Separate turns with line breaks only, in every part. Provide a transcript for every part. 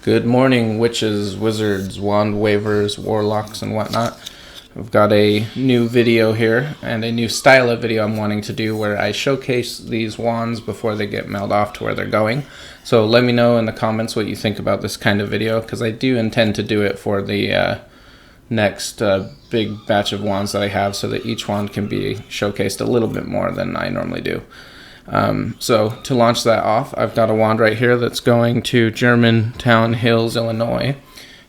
Good morning, witches, wizards, wand wavers, warlocks, and whatnot. I've got a new video here and a new style of video I'm wanting to do where I showcase these wands before they get mailed off to where they're going. So let me know in the comments what you think about this kind of video, because I do intend to do it for the next big batch of wands that I have, so that each wand can be showcased a little bit more than I normally do. So to launch that off, I've got a wand right here that's going to Germantown Hills, Illinois.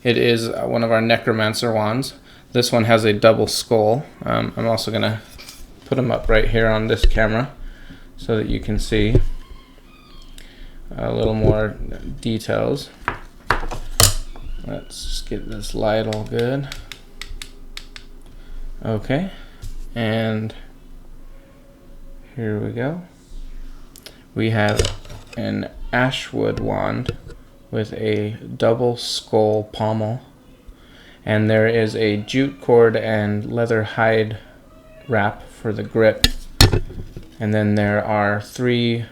It is one of our Necromancer wands. This one has a double skull. I'm also going to put them up right here on this camera so that you can see a little more details. Let's just get this light all good. Okay, and here we go. We have an ashwood wand with a double skull pommel, and there is a jute cord and leather hide wrap for the grip, and then there are 3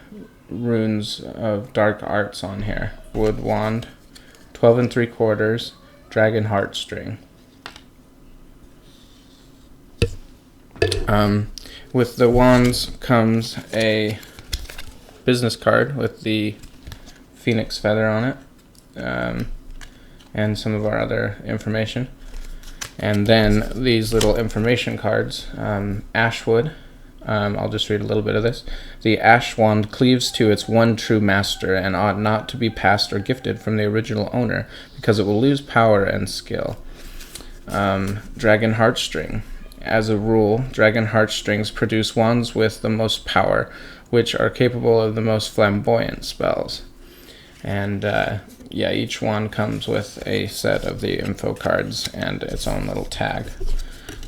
runes of dark arts on here. Wood wand, 12 3/4, dragon heartstring. With the wands comes a business card with the phoenix feather on it, and some of our other information. And then these little information cards. Ashwood, I'll just read a little bit of this. The ash wand cleaves to its one true master and ought not to be passed or gifted from the original owner, because it will lose power and skill. Dragon heartstring. As a rule, dragon heartstrings produce wands with the most power, which are capable of the most flamboyant spells. And yeah, each wand comes with a set of the info cards and its own little tag.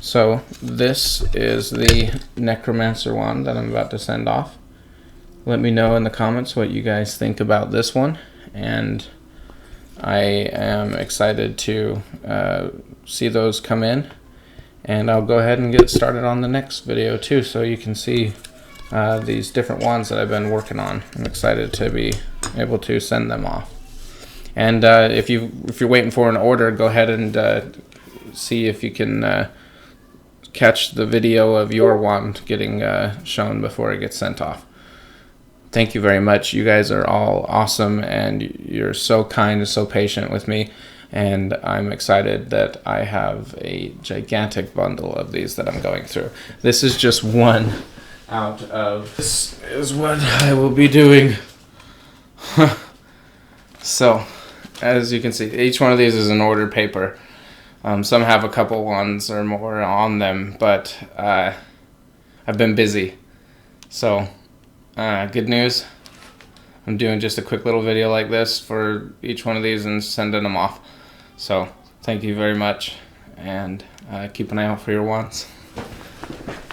So this is the Necromancer wand that I'm about to send off. Let me know in the comments what you guys think about this one, and I am excited to see those come in. And I'll go ahead and get started on the next video too, so you can see these different wands that I've been working on. I'm excited to be able to send them off. And if you're waiting for an order, go ahead and see if you can catch the video of your wand getting shown before it gets sent off. Thank you very much. You guys are all awesome, and you're so kind and so patient with me. And I'm excited that I have a gigantic bundle of these that I'm going through. This is just one out of... This is what I will be doing. So, as you can see, each one of these is an ordered paper. Some have a couple ones or more on them, but I've been busy. So, good news. I'm doing just a quick little video like this for each one of these and sending them off. So, thank you very much, and keep an eye out for your wands.